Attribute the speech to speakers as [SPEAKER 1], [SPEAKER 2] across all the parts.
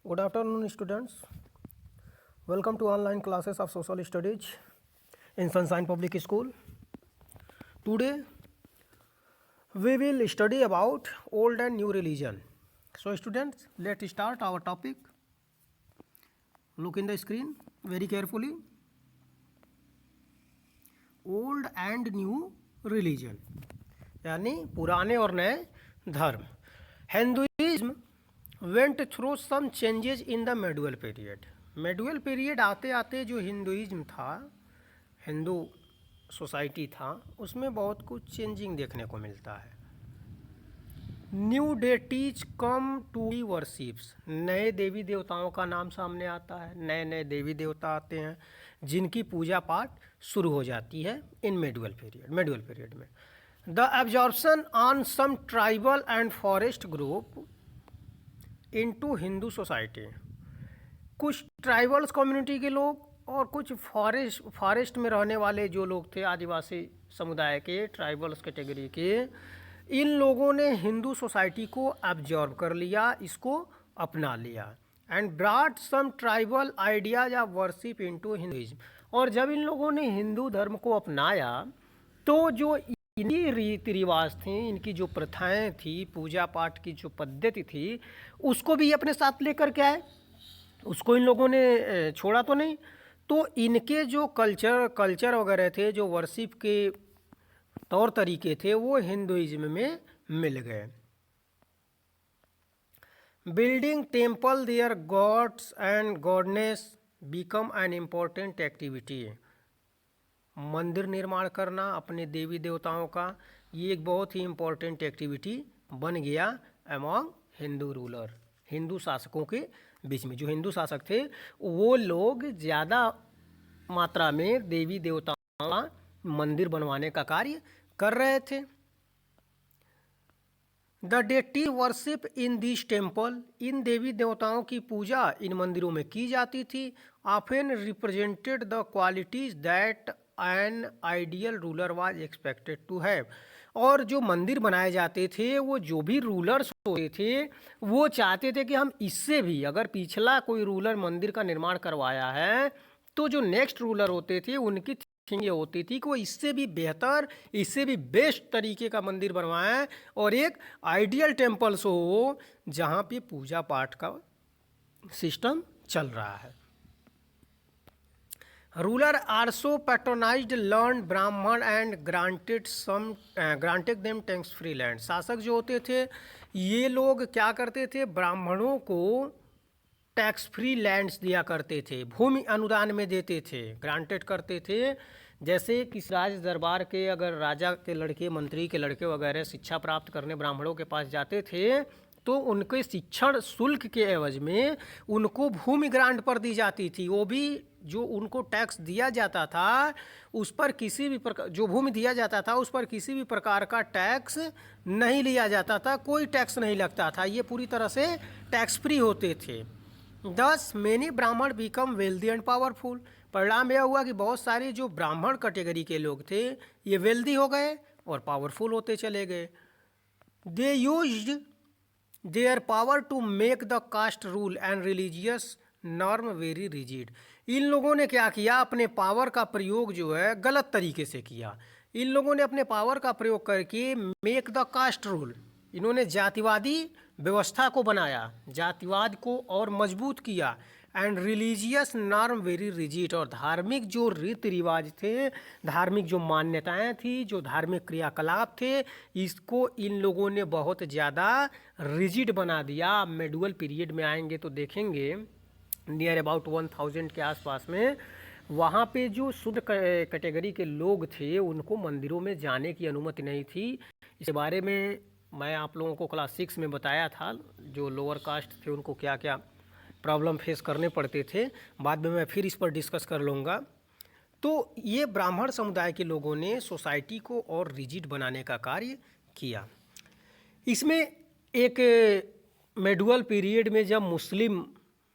[SPEAKER 1] Good afternoon, students. Welcome to online classes of social studies in Sunshine Public School. Today, we will study about old and new religion. So, students, let's start our topic. Look in the screen very carefully. Old and new religion, यानी पुराने और नए धर्म. Hinduism went through some changes in the medieval period. medieval period आते आते जो Hinduism था, Hindu society था, उसमें बहुत कुछ चेंजिंग देखने को मिलता है. New deities come to be worships, नए देवी देवताओं का नाम सामने आता है, नए नए देवी देवता आते हैं जिनकी पूजा पाठ शुरू हो जाती है इन medieval period में. The absorption on some tribal and forest group into Hindu society, कुछ ट्राइबल्स कम्युनिटी के लोग और कुछ फॉरेस्ट में रहने वाले जो लोग थे, आदिवासी समुदाय के, ट्राइबल्स कैटेगरी के, इन लोगों ने हिंदू सोसाइटी को एब्जॉर्ब कर लिया, इसको अपना लिया. And brought some tribal ideas of worship into Hinduism. और जब इन लोगों ने हिंदू धर्म को अपनाया तो जो इनकी रीति रिवाज थी, इनकी जो प्रथाएं थी, पूजा पाठ की जो पद्धति थी, उसको भी अपने साथ लेकर के आए. उसको इन लोगों ने छोड़ा तो नहीं. तो इनके जो कल्चर वगैरह थे, जो वर्शिप के तौर तरीके थे, वो हिंदुइज्म में मिल गए. Building temple their gods and goddess become an important activity. मंदिर निर्माण करना अपने देवी देवताओं का, ये एक बहुत ही इम्पोर्टेंट एक्टिविटी बन गया अमॉन्ग हिंदू रूलर. हिंदू शासकों के बीच में जो हिंदू शासक थे, वो लोग ज़्यादा मात्रा में देवी देवताओं का मंदिर बनवाने का कार्य कर रहे थे. The deity worship in this temple, इन देवी देवताओं की पूजा इन मंदिरों में की जाती थी. Often represented the qualities that an ideal ruler was expected to have. और जो मंदिर बनाए जाते थे, वो जो भी रूलर्स होते थे, वो चाहते थे कि हम इससे भी, अगर पिछला कोई रूलर मंदिर का निर्माण करवाया है, तो जो नेक्स्ट रूलर होते थे उनकी थिंकिंग ये होती थी कि वो इससे भी बेहतर, इससे भी बेस्ट तरीके का मंदिर बनवाएं और एक आइडियल टेम्पल्स हो जहाँ पे पूजा पाठ का सिस्टम चल रहा है. रूलर आल्सो पैट्रोनाइज्ड लर्न ब्राह्मण and granted them tax free land. शासक जो होते थे, ये लोग क्या करते थे, ब्राह्मणों को टैक्स फ्री लैंड्स दिया करते थे, भूमि अनुदान में देते थे, ग्रांटेड करते थे. जैसे किस राज दरबार के अगर राजा के लड़के, मंत्री के लड़के वगैरह शिक्षा प्राप्त करने ब्राह्मणों के पास जाते थे, तो उनके शिक्षण शुल्क के एवज में उनको भूमि ग्रांट पर दी जाती थी. वो भी जो उनको टैक्स दिया जाता था, उस पर किसी भी प्रकार, जो भूमि दिया जाता था उस पर किसी भी प्रकार का टैक्स नहीं लिया जाता था, कोई टैक्स नहीं लगता था, ये पूरी तरह से टैक्स फ्री होते थे. दस मेनी ब्राह्मण बिकम वेल्दी एंड पावरफुल. परिणाम यह हुआ कि बहुत सारे जो ब्राह्मण कैटेगरी के लोग थे, ये वेल्दी हो गए और पावरफुल होते चले गए. They used their power to make the caste rule and religious norm very rigid. इन लोगों ने क्या किया, अपने पावर का प्रयोग जो है गलत तरीके से किया. इन लोगों ने अपने पावर का प्रयोग करके मेक द कास्ट रूल, इन्होंने जातिवादी व्यवस्था को बनाया, जातिवाद को और मजबूत किया. And religious norm very rigid, और धार्मिक जो रीति रिवाज थे, धार्मिक जो मान्यताएं थी, जो धार्मिक क्रियाकलाप थे, इसको इन लोगों ने बहुत ज़्यादा रिजिड बना दिया. मेडुअल पीरियड में आएंगे तो देखेंगे नियर अबाउट 1000 के आसपास में, वहाँ पे जो शुद्ध कैटेगरी के लोग थे, उनको मंदिरों में जाने की अनुमति नहीं थी. इस बारे में मैं आप लोगों को क्लास 6 में बताया था, जो लोअर कास्ट थे उनको क्या क्या प्रॉब्लम फेस करने पड़ते थे. बाद में मैं फिर इस पर डिस्कस कर लूँगा. तो ये ब्राह्मण समुदाय के लोगों ने सोसाइटी को और रिजिड बनाने का कार्य किया. इसमें एक मेडुअल पीरियड में जब मुस्लिम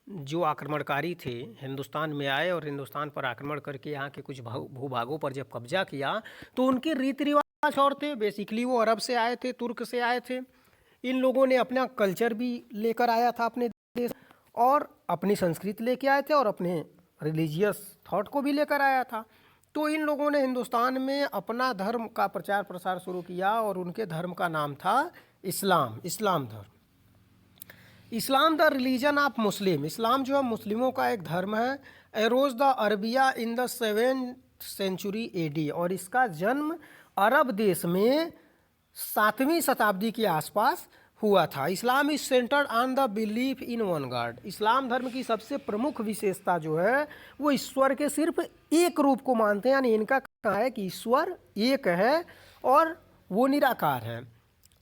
[SPEAKER 1] जो आक्रमणकारी थे हिंदुस्तान में आए और हिंदुस्तान पर आक्रमण करके यहाँ के कुछ भूभागों पर जब कब्जा किया, तो उनके रीति रिवाज और थे. बेसिकली वो अरब से आए थे, तुर्क से आए थे. इन लोगों ने अपना कल्चर भी लेकर आया था अपने देश, और अपनी संस्कृति लेके आए थे और अपने रिलीजियस थॉट को भी लेकर आया था। तो इन लोगों ने हिंदुस्तान में अपना धर्म का प्रचार प्रसार शुरू किया और उनके धर्म का नाम था इस्लाम, इस्लाम धर्म। Islam the religion of Muslim, इस्लाम जो है मुस्लिमों का एक धर्म है। Arose the Arabia in the 7th century AD, और इसका जन्म अरब देश में 7वीं शताब्दी के आसपास हुआ था। Islam is centered on the belief in one God, इस्लाम धर्म की सबसे प्रमुख विशेषता जो है वो ईश्वर के सिर्फ एक रूप को मानते हैं, यानी इनका कहना है कि ईश्वर एक है और वो निराकार है।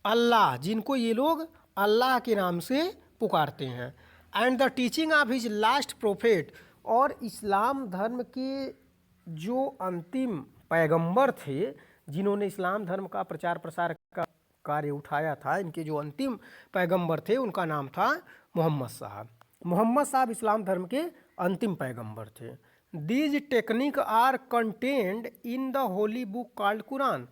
[SPEAKER 1] अल्लाह, जिनको ये लोग अल्लाह के नाम से पुकारते हैं, and the teaching of his last prophet, और इस्लाम धर्म के जो अंतिम पैगंबर थे जिन्होंने इस्लाम धर्म का प्रचार प्रसार का कार्य उठाया था, इनके जो अंतिम पैगंबर थे उनका नाम था मोहम्मद साहब। मोहम्मद साहब इस्लाम धर्म के अंतिम पैगंबर थे। These technique are contained in the holy book called Quran,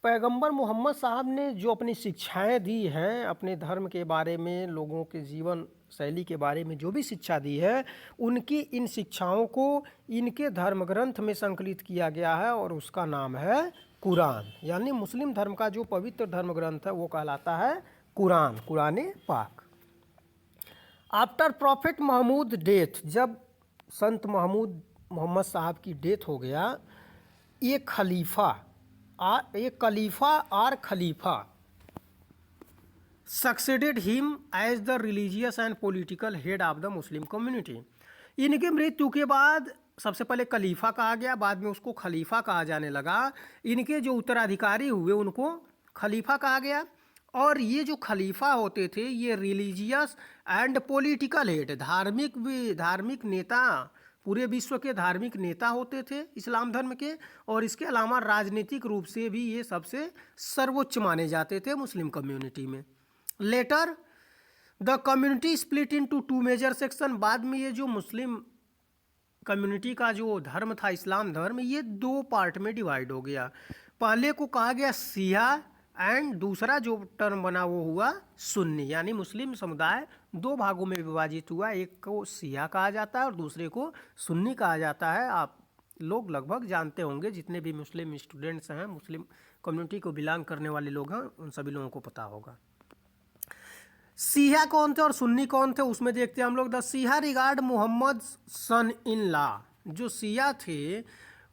[SPEAKER 1] पैगंबर मोहम्मद साहब ने जो अपनी शिक्षाएं दी हैं अपने धर्म के बारे में, लोगों के जीवन शैली के बारे में जो भी शिक्षा दी है, उनकी इन शिक्षाओं को इनके धर्म ग्रंथ में संकलित किया गया है और उसका नाम है कुरान। यानी मुस्लिम धर्म का जो पवित्र धर्म ग्रंथ है वो कहलाता है कुरान, कुरान पाक। आफ्टर प्रॉफिट महमूद डेथ, जब संत मोहम्मद साहब की डेथ हो गया, एक खलीफा succeeded him as the religious and political head of the Muslim community. इनके मृत्यु के बाद सबसे पहले खलीफा कहा गया, बाद में उसको खलीफा कहा जाने लगा। इनके जो उत्तराधिकारी हुए उनको खलीफा कहा गया, और ये जो खलीफा होते थे ये रिलीजियस एंड पॉलिटिकल हेड, धार्मिक नेता, पूरे विश्व के धार्मिक नेता होते थे इस्लाम धर्म के, और इसके अलावा राजनीतिक रूप से भी ये सबसे सर्वोच्च माने जाते थे मुस्लिम कम्युनिटी में। Later the community split into 2 major section, बाद में ये जो मुस्लिम कम्युनिटी का जो धर्म था इस्लाम धर्म, ये 2 पार्ट में डिवाइड हो गया। पहले को कहा गया सिया, एंड दूसरा जो टर्म बना वो हुआ सुन्नी, यानी मुस्लिम समुदाय 2 भागों में विभाजित हुआ, एक को सिया कहा जाता है और दूसरे को सुन्नी कहा जाता है। आप लोग लगभग जानते होंगे, जितने भी मुस्लिम स्टूडेंट्स हैं, मुस्लिम कम्युनिटी को बिलोंग करने वाले लोग हैं, उन सभी लोगों को पता होगा। सिया कौन थे और सुन्नी कौन थे, उसमें देखते हैं हम लोग। द सिया रिगार्ड मोहम्मद सन इन ला, जो सिया थे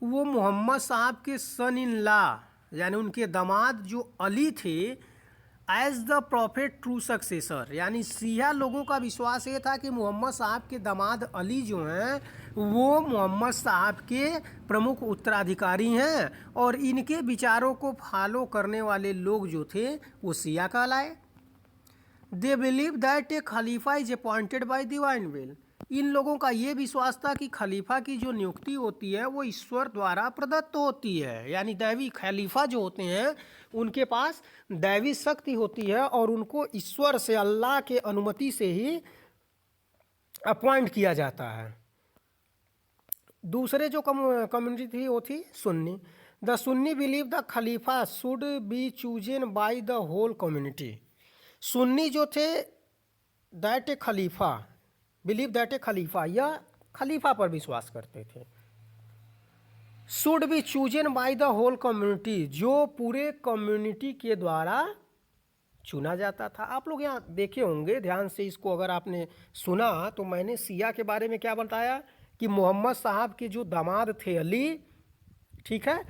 [SPEAKER 1] वो मोहम्मद साहब के सन इन ला यानी उनके दामाद जो अली थे, as the prophet true successor, यानी सिया लोगों का विश्वास ये था कि मोहम्मद साहब के दामाद अली जो हैं वो मोहम्मद साहब के प्रमुख उत्तराधिकारी हैं, और इनके विचारों को फॉलो करने वाले लोग जो थे वो सिया कहलाए। दे बिलीव दैट ए खलीफा is appointed by divine will, इन लोगों का ये विश्वास था कि खलीफा की जो नियुक्ति होती है वो ईश्वर द्वारा प्रदत्त होती है, यानी दैवी खलीफा जो होते हैं उनके पास दैवी शक्ति होती है और उनको ईश्वर से, अल्लाह के अनुमति से ही अपॉइंट किया जाता है। दूसरे जो कम्युनिटी थी वो थी सुन्नी। द सुन्नी बिलीव द खलीफा should be chosen by the whole community, सुन्नी जो थे दैट ए खलीफा, बिलीव दैट ए खलीफा, या खलीफा पर विश्वास करते थे। Should be chosen by the whole community, जो पूरे कम्युनिटी के द्वारा चुना जाता था। आप लोग यहाँ देखे होंगे ध्यान से, इसको अगर आपने सुना तो मैंने सिया के बारे में क्या बताया कि मोहम्मद साहब के जो दामाद थे अली, ठीक है,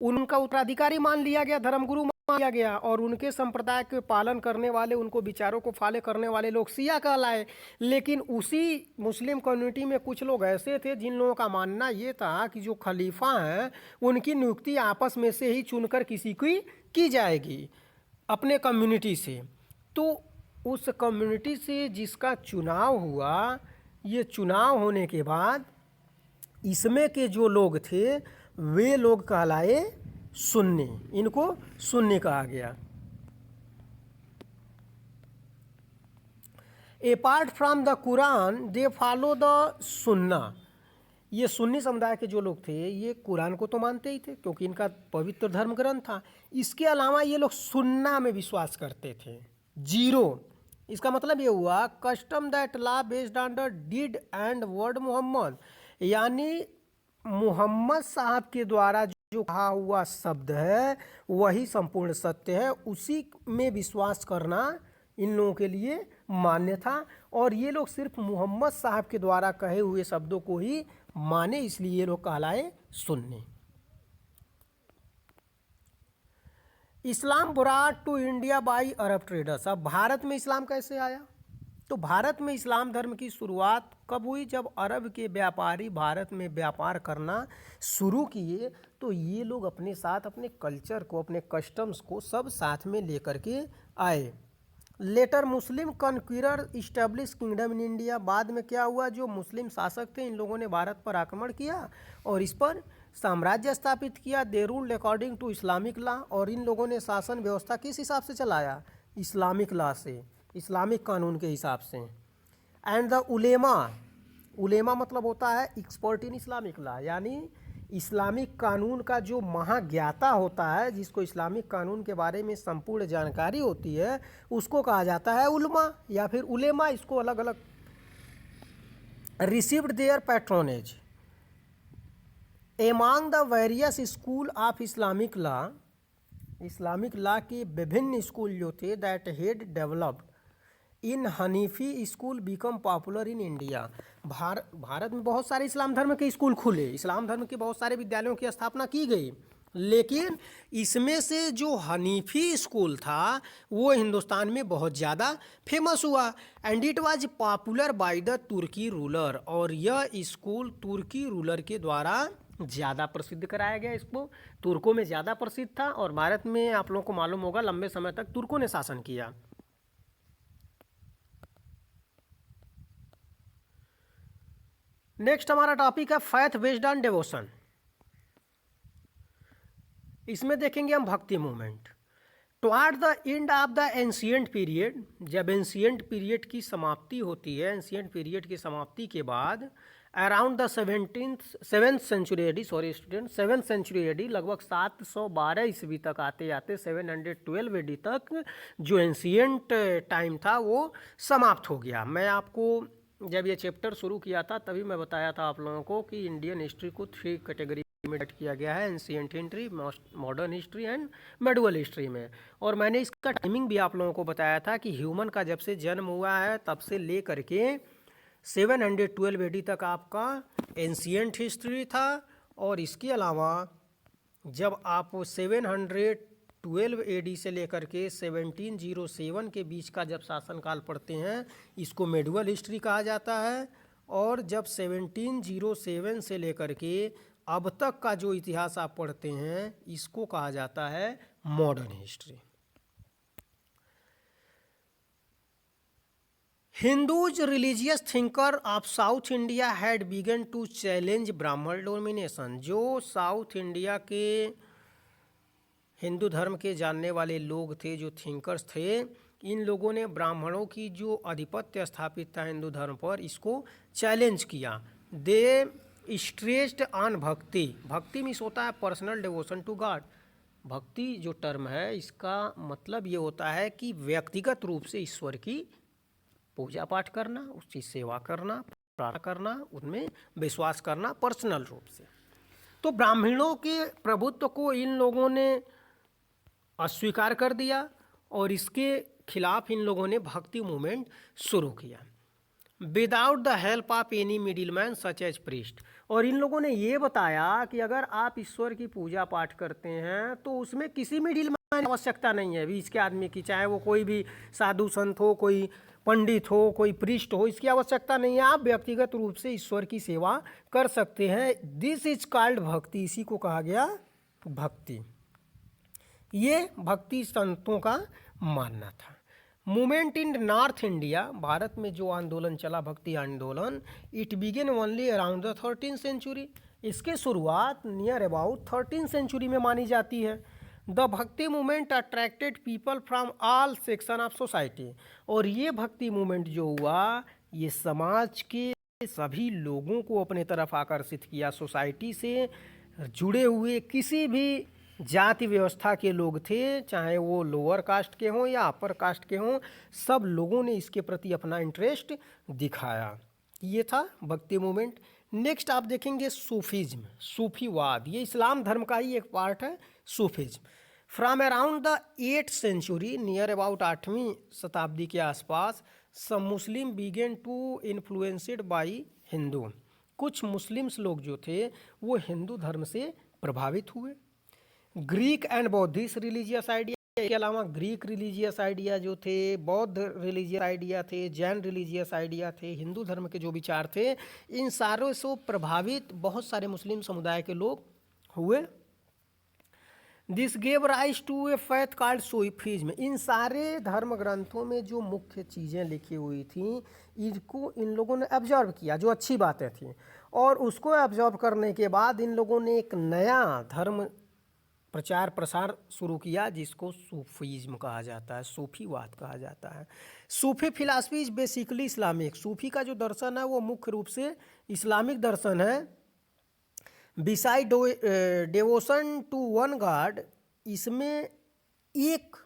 [SPEAKER 1] उनका उत्तराधिकारी मान लिया गया, धर्मगुरु मान लिया गया, और उनके संप्रदाय के पालन करने वाले, उनको विचारों को फॉलो करने वाले लोग सिया कहलाए। लेकिन उसी मुस्लिम कम्युनिटी में कुछ लोग ऐसे थे जिन लोगों का मानना ये था कि जो खलीफा हैं उनकी नियुक्ति आपस में से ही चुनकर किसी की की जाएगी अपने कम्युनिटी से। तो उस कम्युनिटी से जिसका चुनाव हुआ, ये चुनाव होने के बाद इसमें के जो लोग थे वे लोग कहलाए सुन्नी, इनको सुन्नी कहा गया। Apart from the Quran they follow the सुन्ना, ये सुन्नी समुदाय के जो लोग थे ये कुरान को तो मानते ही थे क्योंकि इनका पवित्र धर्म ग्रंथ था। इसके अलावा ये लोग सुन्ना में विश्वास करते थे, 0 इसका मतलब ये हुआ custom that law based on the deed and word Muhammad, यानी मोहम्मद साहब के द्वारा जो कहा हुआ शब्द है वही संपूर्ण सत्य है, उसी में विश्वास करना इन लोगों के लिए मान्य था। और ये लोग सिर्फ मोहम्मद साहब के द्वारा कहे हुए शब्दों को ही माने, इसलिए ये लोग कहलाए सुन्नी। Islam brought to India by Arab traders. अब भारत में इस्लाम कैसे आया? तो भारत में इस्लाम धर्म की शुरुआत कब हुई? जब अरब के व्यापारी भारत में व्यापार करना शुरू किए तो ये लोग अपने साथ अपने कल्चर को, अपने कस्टम्स को सब साथ में लेकर के आए। Later Muslim conqueror establish kingdom in India. बाद में क्या हुआ, जो मुस्लिम शासक थे इन लोगों ने भारत पर आक्रमण किया और इस पर साम्राज्य स्थापित किया। They ruled according to Islamic law, और इन लोगों ने शासन व्यवस्था किस हिसाब से चलाया? इस्लामिक लॉ से, इस्लामिक कानून के हिसाब से। एंड द उलेमा, उलेमा मतलब होता है एक्सपर्ट इन इस्लामिक लॉ, यानी इस्लामिक कानून का जो महाज्ञाता होता है, जिसको इस्लामिक कानून के बारे में संपूर्ण जानकारी होती है, उसको कहा जाता है उलमा या फिर उलेमा। इसको अलग अलग received their patronage among the various school of Islamic law. Islamic law के विभिन्न स्कूल जो थे दैट हेड डेवलप्ड इन हनीफी school became popular in India. Bharat में बहुत सारे इस्लाम धर्म के स्कूल खुले, इस्लाम धर्म के बहुत सारे विद्यालयों की स्थापना की गई, लेकिन इसमें से जो हनीफी स्कूल था वो हिंदुस्तान में बहुत ज़्यादा फेमस हुआ। And it was popular by the Turkey ruler, और यह स्कूल तुर्की रूलर के द्वारा ज़्यादा प्रसिद्ध कराया गया। इसको तुर्कों में ज़्यादा प्रसिद्ध था, और भारत में आप लोगों को मालूम होगा लंबे समय तक तुर्कों ने शासन किया। नेक्स्ट हमारा टॉपिक है फैथ बेस्ड ऑन डिवोशन। इसमें देखेंगे हम भक्ति movement. Toward the end of the ancient period, जब एंशिएंट पीरियड की समाप्ति होती है, एंशिएंट पीरियड की समाप्ति के बाद around the seventh century AD, sorry student, 7th century AD, लगभग 712 ईस्वी तक आते आते 712 एडी तक जो एंशिएंट टाइम था वो समाप्त हो गया। मैं आपको जब ये चैप्टर शुरू किया था तभी मैं बताया था आप लोगों को कि इंडियन हिस्ट्री को 3 कैटेगरी में डिवाइड किया गया है, ancient history, modern history and medieval history में। और मैंने इसका टाइमिंग भी आप लोगों को बताया था कि ह्यूमन का जब से जन्म हुआ है तब से ले करके 712 एडी तक आपका एंशिएंट हिस्ट्री था, और इसके अलावा जब आप 712 एडी से लेकर के 1707 के बीच का जब शासनकाल पढ़ते हैं इसको मेडिवल हिस्ट्री कहा जाता है, और जब 1707 से लेकर के अब तक का जो इतिहास आप पढ़ते हैं इसको कहा जाता है modern history. Hindus religious thinker of South India had begun to challenge ब्राह्मण डोमिनेशन। जो साउथ इंडिया के हिंदू धर्म के जानने वाले लोग थे, जो थिंकर्स थे, इन लोगों ने ब्राह्मणों की जो आधिपत्य स्थापित था हिंदू धर्म पर, इसको चैलेंज किया। दे स्ट्रेस्ड ऑन भक्ति। भक्ति मीन्स होता है पर्सनल डिवोशन टू गॉड। भक्ति जो टर्म है इसका मतलब ये होता है कि व्यक्तिगत रूप से ईश्वर की पूजा पाठ करना, उसकी सेवा करना, प्रार्थना करना, उनमें विश्वास करना पर्सनल रूप से। तो ब्राह्मणों के प्रभुत्व को इन लोगों ने अस्वीकार कर दिया और इसके खिलाफ इन लोगों ने भक्ति मूवमेंट शुरू किया without the help of any middle man such as priest. और इन लोगों ने ये बताया कि अगर आप ईश्वर की पूजा पाठ करते हैं तो उसमें किसी मिडिल मैन की आवश्यकता नहीं है, बीच के आदमी की, चाहे वो कोई भी साधु संत हो, कोई पंडित हो, कोई प्रीस्ट हो, इसकी आवश्यकता नहीं है। आप व्यक्तिगत रूप से ईश्वर की सेवा कर सकते हैं। दिस इज कॉल्ड भक्ति, इसी को कहा गया भक्ति। ये भक्ति संतों का मानना था। Movement in north India, Bharat में जो आंदोलन चला भक्ति आंदोलन, it began only around the 13th century. इसके शुरुआत नियर अबाउट 13th सेंचुरी में मानी जाती है। द भक्ति movement attracted people from all section of society. और ये भक्ति मूवमेंट जो हुआ ये समाज के सभी लोगों को अपने तरफ आकर्षित किया। सोसाइटी से जुड़े हुए किसी भी जाति व्यवस्था के लोग थे, चाहे वो लोअर कास्ट के हों या अपर कास्ट के हों, सब लोगों ने इसके प्रति अपना इंटरेस्ट दिखाया। ये था भक्ति मूवमेंट। नेक्स्ट आप देखेंगे सूफीज्म, सूफीवाद। ये इस्लाम धर्म का ही एक पार्ट है Sufism. From around the 8th century, near about 8वीं शताब्दी के आसपास, some Muslim began to influenced by Hindu. कुछ मुस्लिम्स लोग जो थे वो हिंदू धर्म से प्रभावित हुए। Greek and Buddhist religious idea के अलावा ग्रीक रिलीजियस आइडिया जो थे, बौद्ध रिलीजियस आइडिया थे, जैन रिलीजियस आइडिया थे, हिंदू धर्म के जो विचार थे, इन सारों से प्रभावित बहुत सारे मुस्लिम समुदाय के लोग हुए। This gave rise to a faith called Sufism. इन सारे धर्म ग्रंथों में जो मुख्य चीज़ें लिखी हुई थी, इनको इन लोगों ने ऑब्जर्व किया, जो अच्छी बातें थी, और उसको ऑब्जर्व करने के बाद इन लोगों ने एक नया धर्म प्रचार प्रसार शुरू किया, जिसको सूफीज्म कहा जाता है, सूफीवाद कहा जाता है। सूफी फिलासफी इज बेसिकली इस्लामिक। सूफी का जो दर्शन है वो मुख्य रूप से इस्लामिक दर्शन है। बिसाइड डेवोशन टू वन गॉड, इसमें एक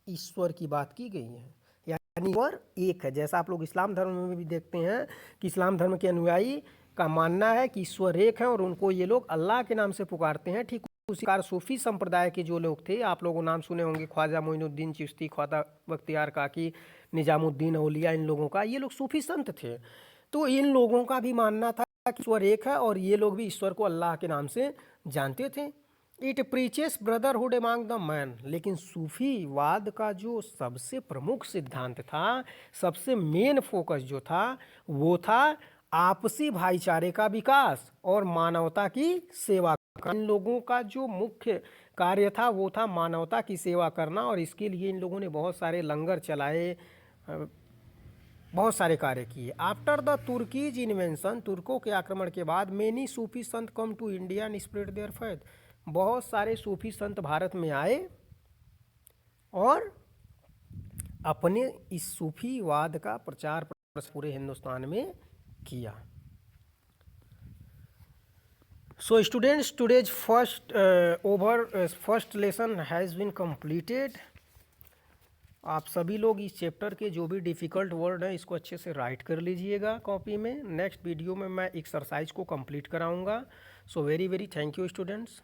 [SPEAKER 1] ईश्वर की बात की गई है, यानी ईश्वर एक है। जैसा आप लोग इस्लाम धर्म में भी देखते हैं कि इस्लाम धर्म के अनुयायी का मानना है कि ईश्वर एक है और उनको ये लोग अल्लाह के नाम से पुकारते हैं। ठीक उसी प्रकार सूफी संप्रदाय के जो लोग थे, आप लोगों नाम सुने होंगे, ख्वाजा मोइनुद्दीन चिश्ती, ख्वाजा बख्तियार काकी, निजामुद्दीन औलिया, इन लोगों का, ये लोग सूफी संत थे। तो इन लोगों का भी मानना था कि ईश्वर एक है और ये लोग भी ईश्वर को अल्लाह के नाम से जानते थे। It preaches brotherhood among the man. लेकिन सूफीवाद का जो सबसे प्रमुख सिद्धांत था, सबसे मेन फोकस जो था, वो था आपसी भाईचारे का विकास और मानवता की सेवा। इन लोगों का जो मुख्य कार्य था वो था मानवता की सेवा करना, और इसके लिए इन लोगों ने बहुत सारे लंगर चलाए, बहुत सारे कार्य किए। आफ्टर द तुर्कीज इन्वेंशन, तुर्कों के आक्रमण के बाद, many Sufi sant come to India and spread their faith. बहुत सारे सूफी संत भारत में आए और अपने इस सूफीवाद का प्रचार पूरे हिंदुस्तान में किया। So students, today's first lesson has been completed. आप सभी लोग इस चैप्टर के जो भी डिफ़िकल्ट वर्ड हैं इसको अच्छे से राइट कर लीजिएगा कॉपी में। नेक्स्ट वीडियो में मैं एक्सरसाइज को कंप्लीट कराऊंगा। So very very thank you students.